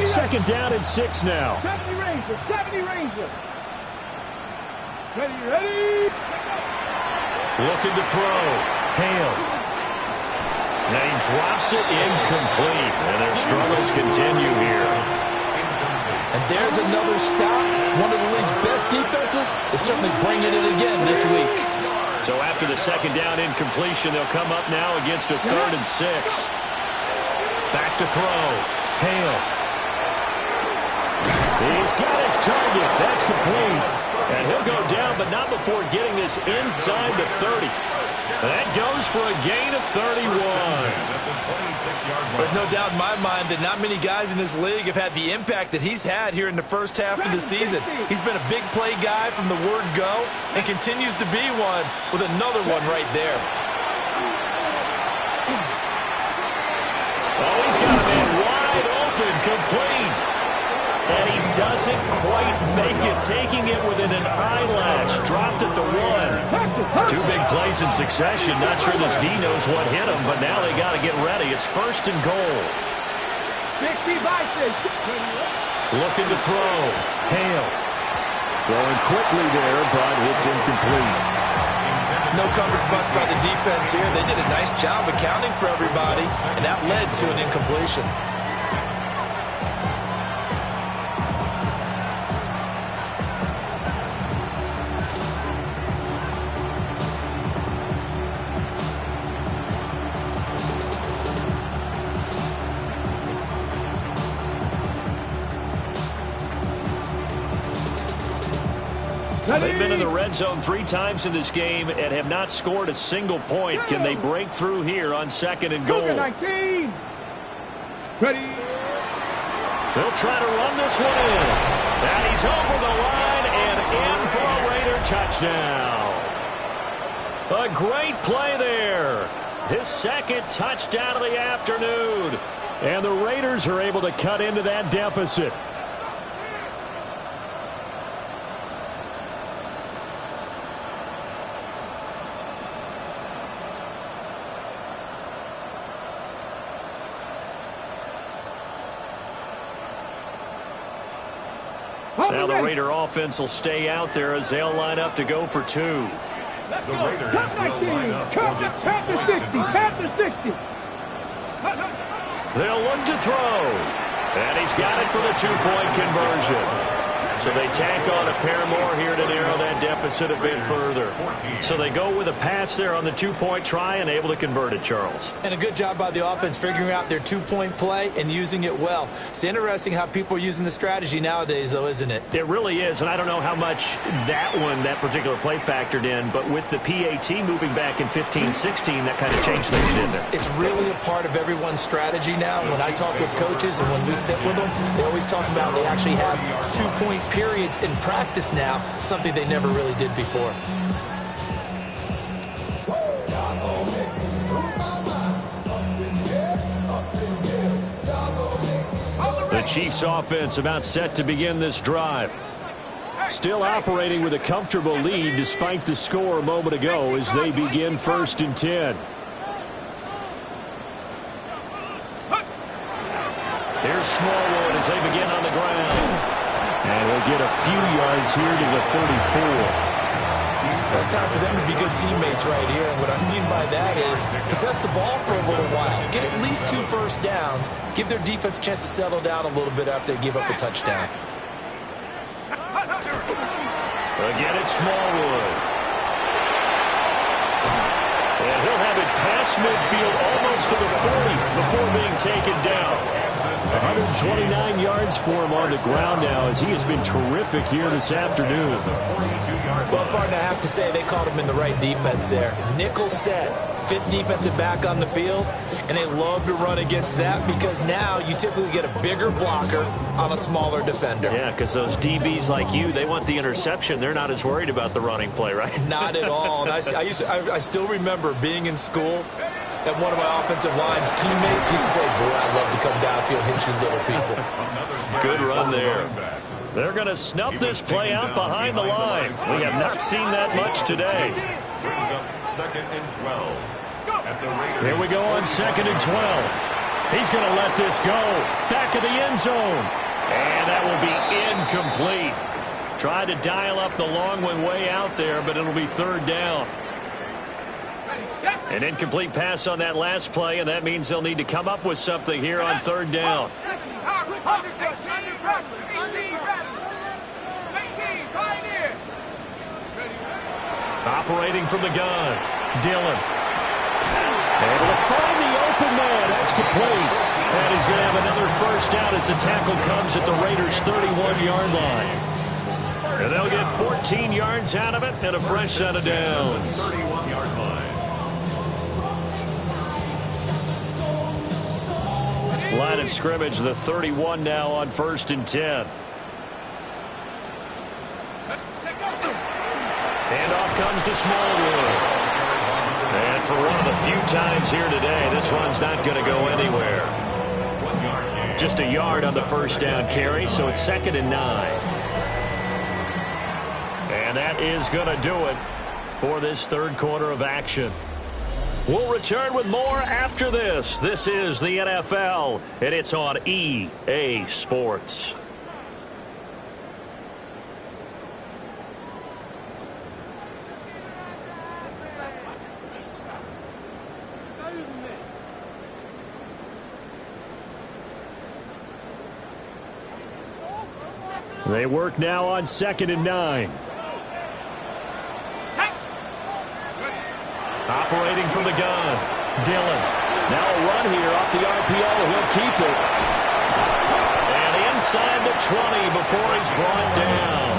Second down and 6 now. 70 Ranger, 70 Ranger. Ready. Looking to throw. Hale. Now he drops it incomplete, and their struggles continue here. And there's another stop. One of the league's best defenses is certainly bringing it again this week. So after the second down incompletion, they'll come up now against a 3rd and 6. Back to throw. Hale. He's got his target. That's complete. And he'll go down, but not before getting this inside the 30. That goes for a gain of 31. There's no doubt in my mind that not many guys in this league have had the impact that he's had here in the first half of the season. He's been a big play guy from the word go and continues to be one with another one right there. Oh, he's got a man wide open, complete. And he doesn't quite make it, taking it within an eyelash. Dropped at the 1. 2 big plays in succession. Not sure this D knows what hit him, but now they got to get ready. It's first and goal. 60 by 6. Looking to throw. Hale. Throwing quickly there, but it's incomplete. No coverage bust by the defense here. They did a nice job accounting for everybody, and that led to an incompletion. They've been in the red zone 3 times in this game and have not scored a single point. Can they break through here on second and goal? 19. Ready. They'll try to run this one in. And he's over the line and in for a Raider touchdown. A great play there. His second touchdown of the afternoon. And the Raiders are able to cut into that deficit. Now the Raider offense will stay out there as they'll line up to go for 2. The Raiders will line up tap the 60. Tap the 60. They'll look to throw. And he's got it for the 2-point conversion. So they tack on a pair more here to narrow that deficit a bit further. So they go with a pass there on the 2-point try and able to convert it, Charles. And a good job by the offense figuring out their 2-point play and using it well. It's interesting how people are using the strategy nowadays, though, isn't it? It really is, and I don't know how much that particular play factored in, but with the PAT moving back in 15-16, that kind of changed things, didn't it? It's really a part of everyone's strategy now. When I talk with coaches and when we sit with them, they always talk about they actually have 2-point periods in practice now, something they never really did before. The Chiefs offense about set to begin this drive. Still operating with a comfortable lead despite the score a moment ago as they begin 1st and 10. Here's Smallwood as they begin on the ground. And he'll get a few yards here to the 34. It's time for them to be good teammates right here. And what I mean by that is possess the ball for a little while. Get at least 2 first downs. Give their defense a chance to settle down a little bit after they give up a touchdown. Again, it's Smallwood. And he'll have it past midfield almost to the 40 before being taken down. 129 yards for him on the ground now as he has been terrific here this afternoon. Well, partner, I have to say they called him in the right defense there. Nickel set, 5th defensive back on the field, and they love to run against that because now you typically get a bigger blocker on a smaller defender. Yeah, because those DBs like you, they want the interception. They're not as worried about the running play, right? Not at all. And I still remember being in school, and one of my offensive line teammates used to say, boy, I'd love to come downfield and hit you little people. Good run there. They're going to snuff this play out behind the line. We have not seen that much today. Brings up 2nd and 12. Here we go on 2nd and 12. He's going to let this go. Back of the end zone. And that will be incomplete. Tried to dial up the long one way out there, but it'll be 3rd down. An incomplete pass on that last play, and that means they'll need to come up with something here on 3rd down. Operating from the gun, Dillon. Able to find the open man. That's complete. And he's going to have another 1st first down as the tackle comes at the Raiders' 31-yard line. And they'll get 14 yards out of it and a fresh set of downs. 31-yard line. Line of scrimmage, the 31 now on 1st and 10. Handoff comes to Smallwood. And for one of the few times here today, this one's not going to go anywhere. Just a yard on the first down carry, so it's 2nd and 9. And that is going to do it for this third quarter of action. We'll return with more after this. This is the NFL, and it's on EA Sports. They work now on 2nd and 9. Operating from the gun, Dillon. Now a run here off the RPO. He'll keep it. And inside the 20 before he's brought down.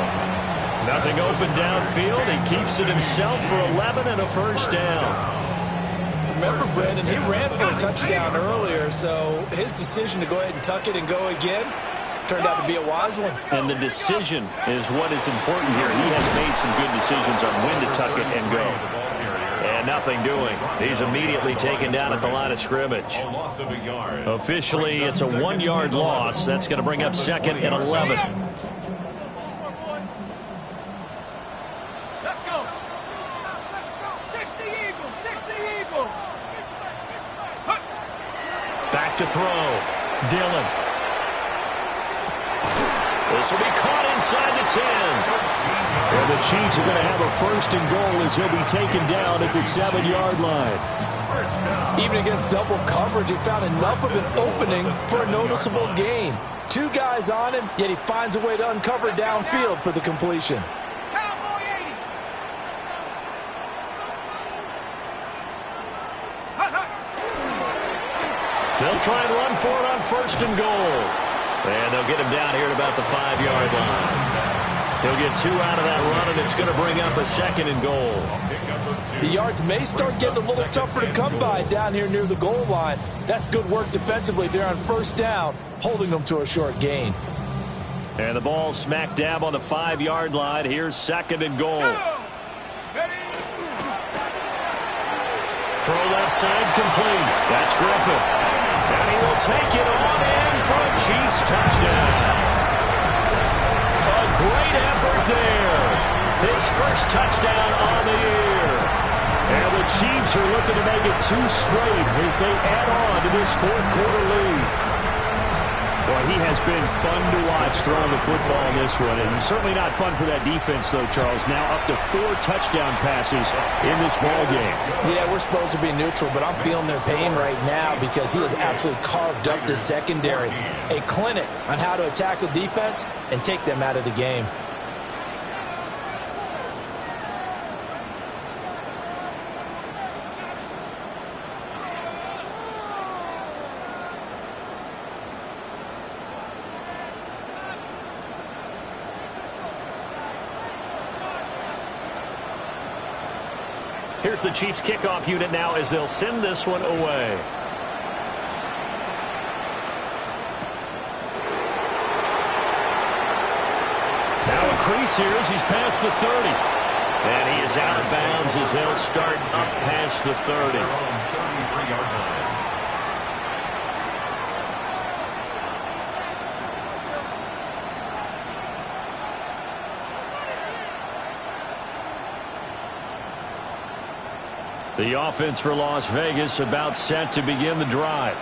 Nothing open downfield. He keeps it himself for 11 and a first down. Remember, Brandon, he ran for a touchdown earlier, so his decision to go ahead and tuck it and go again turned out to be a wise one. And the decision is what is important here. He has made some good decisions on when to tuck it and go. And nothing doing. He's immediately taken down at the line of scrimmage. Officially, it's a 1-yard loss. That's going to bring up 2nd and 11. Let's go. 60 Eagles. 60 Eagles. Back to throw. Dillon. This will be caught inside the 10. And the Chiefs are going to have a 1st and goal as he'll be taken down at the 7-yard line. Even against double coverage, he found enough of an opening for a noticeable gain. 2 guys on him, yet he finds a way to uncover downfield for the completion. Cowboy 80. They'll try and run for it on 1st and goal. And they'll get him down here at about the 5-yard line. He'll get 2 out of that run, and it's going to bring up a 2nd and goal. The yards may start getting a little tougher to come by down here near the goal line. That's good work defensively there on 1st down, holding them to a short gain. And the ball smack dab on the 5-yard line. Here's 2nd and goal. Throw left side complete. That's Griffin. And he will take it on in for a Chiefs touchdown. A great effort there. His first touchdown on the year. And the Chiefs are looking to make it 2 straight as they add on to this 4th quarter lead. Well, he has been fun to watch throwing the football in this one. And certainly not fun for that defense, though, Charles. Now up to 4 touchdown passes in this ball game. Yeah, we're supposed to be neutral, but I'm feeling their pain right now because he has absolutely carved up the secondary. A clinic on how to attack the defense and take them out of the game. Here's the Chiefs kickoff unit now as they'll send this one away. Now a crease here as he's past the 30. And he is out of bounds as they'll start up past the 30. The offense for Las Vegas about set to begin the drive.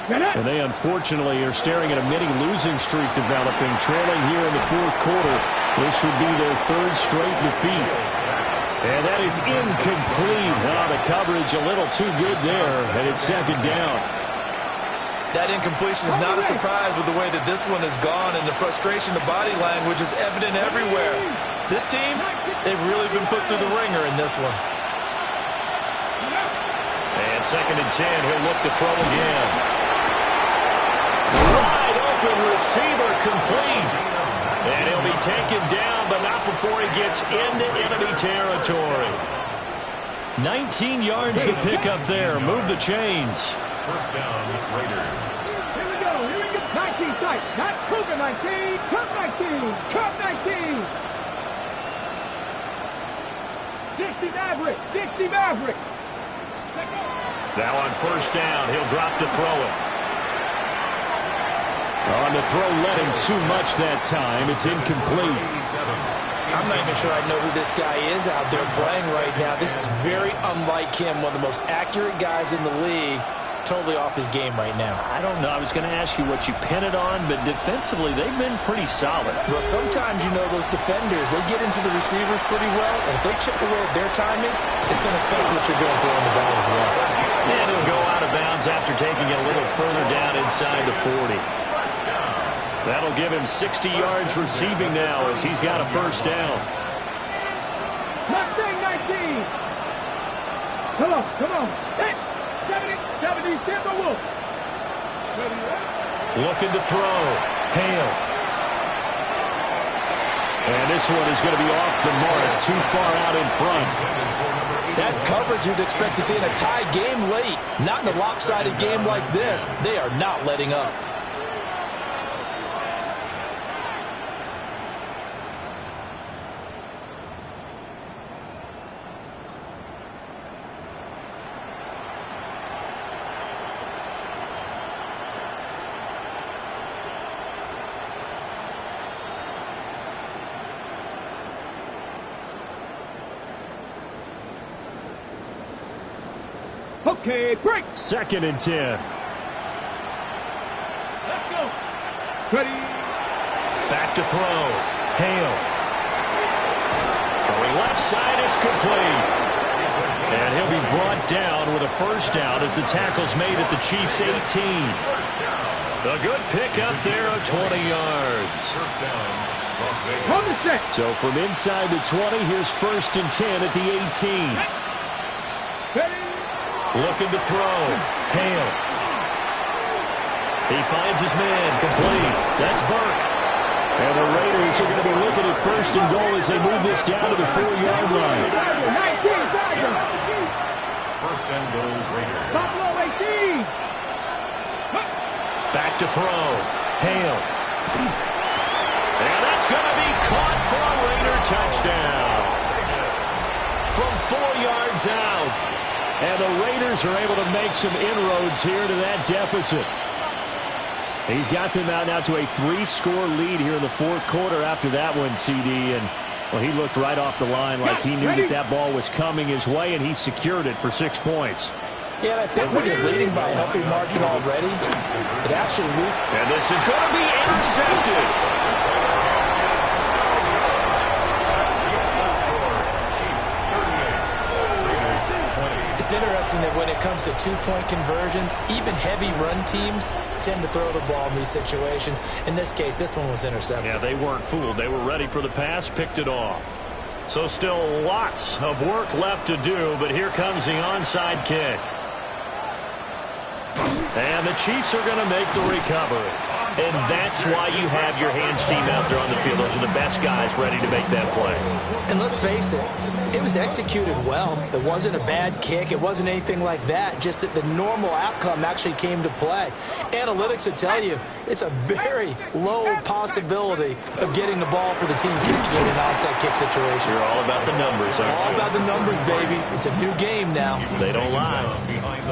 And they unfortunately are staring at a mini-losing streak developing, trailing here in the 4th quarter. This would be their 3rd straight defeat. And that is incomplete. Now the coverage a little too good there, and it's 2nd down. That incompletion is not a surprise with the way that this one has gone, and the frustration, the body language is evident everywhere. This team, they've really been put through the ringer in this one. And 2nd and 10, he'll look to throw again. Wide receiver complete. And he'll be taken down, but not before he gets into enemy territory. 19 yards to pick up there. Move the chains. First down, Raiders. Here we go. 19 tight. Not Cougar 19. Cup 19. Cup 19. Dixie Maverick. Now on first down, he'll drop to throw it. On the throw, led him too much that time. It's incomplete. I'm not even sure I know who this guy is out there playing right now. This is very unlike him, one of the most accurate guys in the league. Totally off his game right now. I don't know. I was going to ask you what you pin it on, but defensively, they've been pretty solid. Well, sometimes, you know, those defenders, they get into the receivers pretty well, and if they chip away at their timing, it's going to affect what you're doing throwing the ball as well. And he'll go out of bounds after taking it a little further down inside the 40. That'll give him 60 yards receiving now as he's got a first down. Mustang 19. Come on. 70, Timber Wolf. Looking to throw. Hale. And this one is going to be off the mark, too far out in front. That's coverage you'd expect to see in a tie game late. Not in a lopsided game like this. They are not letting up. Okay, break. 2nd and 10. Let's go. Ready. Back to throw. Hale. Throwing left side, it's complete. And he'll be brought down with a first down as the tackle's made at the Chiefs' 18. A good pickup there of 20 yards. So from inside the 20, here's 1st and 10 at the 18. Ready. Looking to throw. Hale. He finds his man. Complete. That's Burke. And the Raiders are going to be looking at 1st and goal as they move this down to the 4-yard line. 1st and goal, Raiders. Buffalo 18. Back to throw. Hale. And that's going to be caught for a Raider touchdown. From 4 yards out. And the Raiders are able to make some inroads here to that deficit. He's got them out now to a 3-score lead here in the 4th quarter after that one, CD. And, well, he looked right off the line like he knew that that ball was coming his way, and he secured it for 6 points. Yeah, and I think when you're leading by a healthy margin already, it actually... And this is going to be intercepted. It's interesting that when it comes to 2-point conversions, even heavy run teams tend to throw the ball in these situations. In this case, this one was intercepted. Yeah, they weren't fooled. They were ready for the pass, picked it off. So still lots of work left to do, but here comes the onside kick. And the Chiefs are going to make the recovery. And that's why you have your hands team out there on the field. Those are the best guys ready to make that play. And let's face it, it was executed well. It wasn't a bad kick. It wasn't anything like that. Just that the normal outcome actually came to play. Analytics will tell you it's a very low possibility of getting the ball for the team kicking in an onside kick situation. You're all about the numbers, aren't you? All about the numbers, baby. It's a new game now. They don't lie.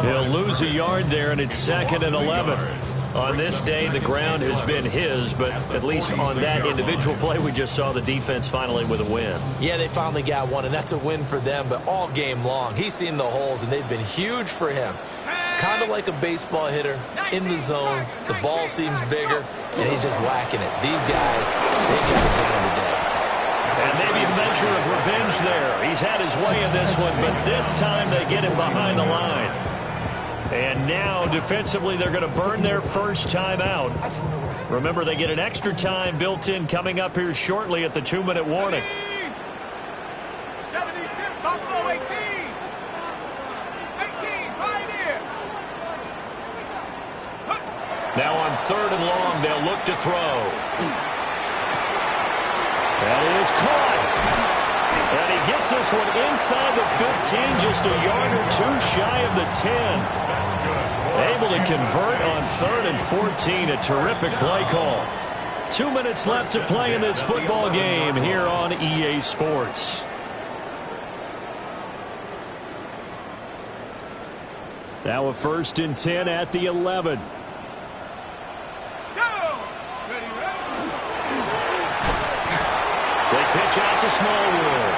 He'll lose a yard there, and it's 2nd and 11. On this day, the ground has been his, but at least on that individual play, we just saw the defense finally with a win. Yeah, they finally got one, and that's a win for them, but all game long, he's seen the holes, and they've been huge for him. Kind of like a baseball hitter in the zone. The ball seems bigger, and he's just whacking it. These guys, they got it down today. And maybe a measure of revenge there. He's had his way in this one, but this time they get him behind the line. And now, defensively, they're going to burn their first time out. Remember, they get an extra time built in coming up here shortly at the 2-minute warning. 72, Buffalo 18. 18, Pioneer. Now on 3rd and long, they'll look to throw. That is caught. And he gets this one inside the 15, just a yard or two shy of the 10. Able to convert on 3rd and 14, a terrific play call. 2 minutes left to play in this football game here on EA Sports. Now a 1st and 10 at the 11. They pitch out to Smallwood.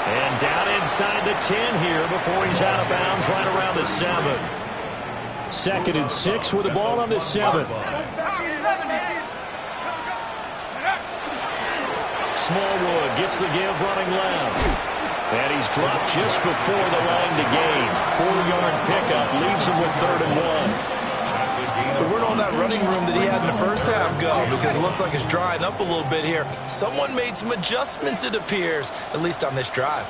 And down inside the 10 here before he's out of bounds right around the 7. 2nd and 6 with the ball on the 7. Smallwood gets the give running left. And he's dropped just before the line to gain. 4-yard pickup leaves him with 3rd and 1. So where'd all that running room that he had in the first half go? Because it looks like it's drying up a little bit here. Someone made some adjustments, it appears, at least on this drive.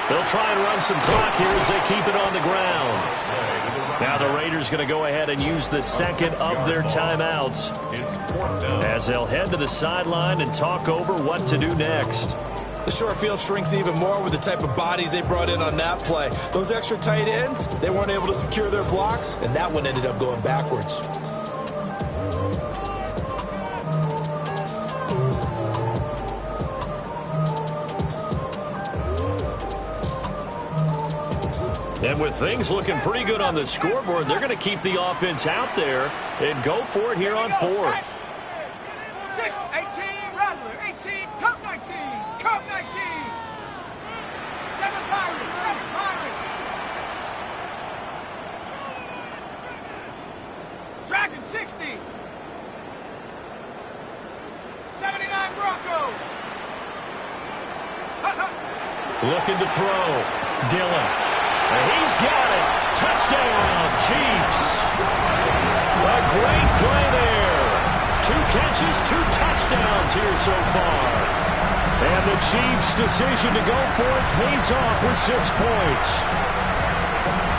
They'll try and run some clock here as they keep it on the ground. Now the Raiders going to go ahead and use the 2nd of their timeouts as they'll head to the sideline and talk over what to do next. The short field shrinks even more with the type of bodies they brought in on that play. Those extra tight ends, they weren't able to secure their blocks, and that one ended up going backwards. And with things looking pretty good on the scoreboard, they're going to keep the offense out there and go for it here on 4th. 6, 18, Rattler, 18, Cup 19, Cup 19. 7 Pirates, 7 Pirates. Dragon 60. 79 Bronco. Looking to throw. Dillon. And he's got it. Touchdown, Chiefs. A great play there. 2 catches, 2 touchdowns here so far. And the Chiefs' decision to go for it pays off with 6 points.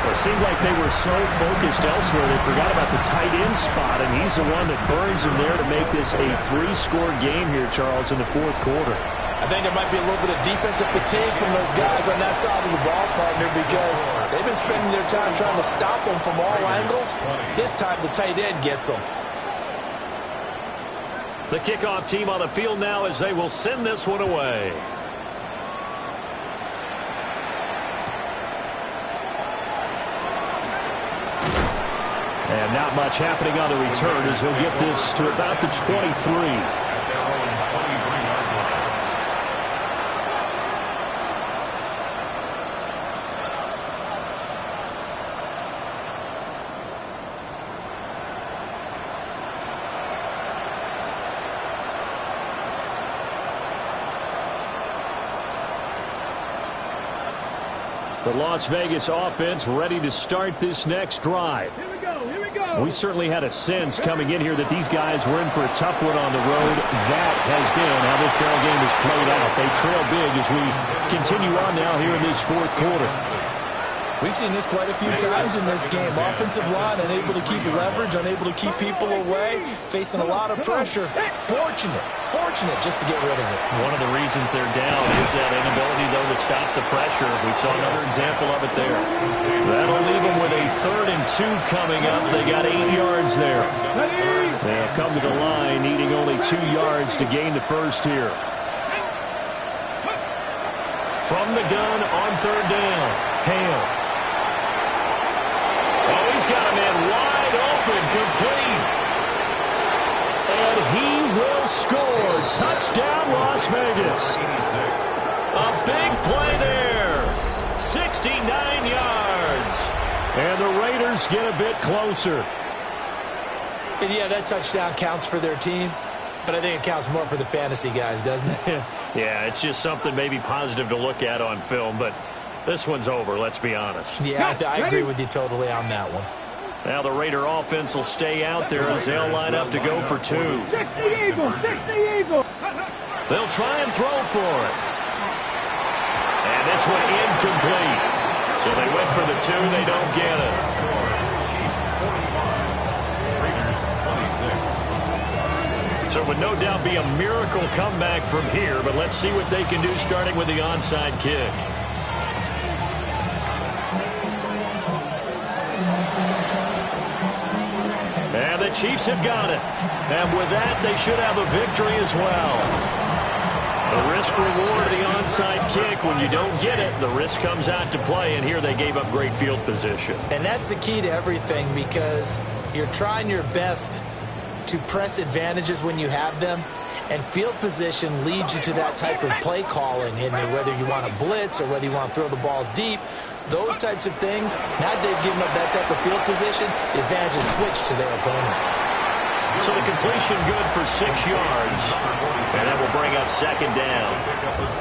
It seemed like they were so focused elsewhere they forgot about the tight end spot, and he's the one that burns him there to make this a 3-score game here, Charles, in the 4th quarter. I think there might be a little bit of defensive fatigue from those guys on that side of the ball, partner, because they've been spending their time trying to stop them from all angles. This time the tight end gets them. The kickoff team on the field now as they will send this one away. And not much happening on the return as he'll get this to about the 23. The Las Vegas offense ready to start this next drive. Here we go, here we go. We certainly had a sense coming in here that these guys were in for a tough one on the road. That has been how this ball game has played out. They trail big as we continue on now here in this 4th quarter. We've seen this quite a few times in this game. Offensive line unable to keep leverage, unable to keep people away, facing a lot of pressure. Fortunate just to get rid of it. One of the reasons they're down is that inability, though, to stop the pressure. We saw another example of it there. That'll leave them with a 3rd and 2 coming up. They got 8 yards there. They'll come to the line, needing only 2 yards to gain the first here. From the gun on 3rd down, Hale. Oh, he's got a man wide open, complete. And he will score. Touchdown, Las Vegas. A big play there. 69 yards. And the Raiders get a bit closer. And yeah, that touchdown counts for their team, but I think it counts more for the fantasy guys, doesn't it? Yeah, it's just something maybe positive to look at on film, but this one's over, let's be honest. Yeah, I agree with you totally on that one. Now the Raider offense will stay out there as they'll line up to go for 2. 60 Eagles. They'll try and throw for it. And this one incomplete. So they went for the 2, they don't get it. Raiders 26. So it would no doubt be a miracle comeback from here, but let's see what they can do starting with the onside kick. And the Chiefs have got it. And with that, they should have a victory as well. The risk reward of the onside kick. When you don't get it, the risk comes out to play, and here they gave up great field position. And that's the key to everything, because you're trying your best to press advantages when you have them, and field position leads you to that type of play calling, and whether you want to blitz or whether you want to throw the ball deep, those types of things. Now they've given up that type of field position, the advantage is switched to their opponent. So the completion good for 6 yards, and that will bring up second down.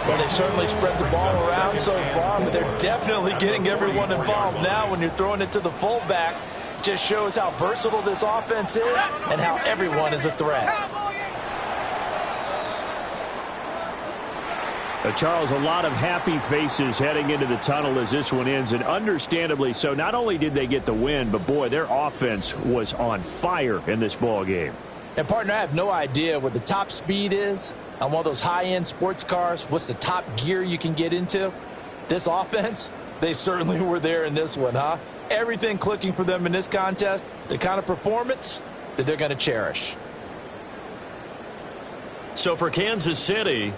Well, they certainly spread the ball around so far, but they're definitely getting everyone involved now. When you're throwing it to the fullback, just shows how versatile this offense is and how everyone is a threat. Charles, a lot of happy faces heading into the tunnel as this one ends, and understandably so. Not only did they get the win, but, boy, their offense was on fire in this ball game. And, partner, I have no idea what the top speed is on one of those high-end sports cars. What's the top gear you can get into? This offense, they certainly were there in this one, huh? Everything clicking for them in this contest, the kind of performance that they're going to cherish. So for Kansas City,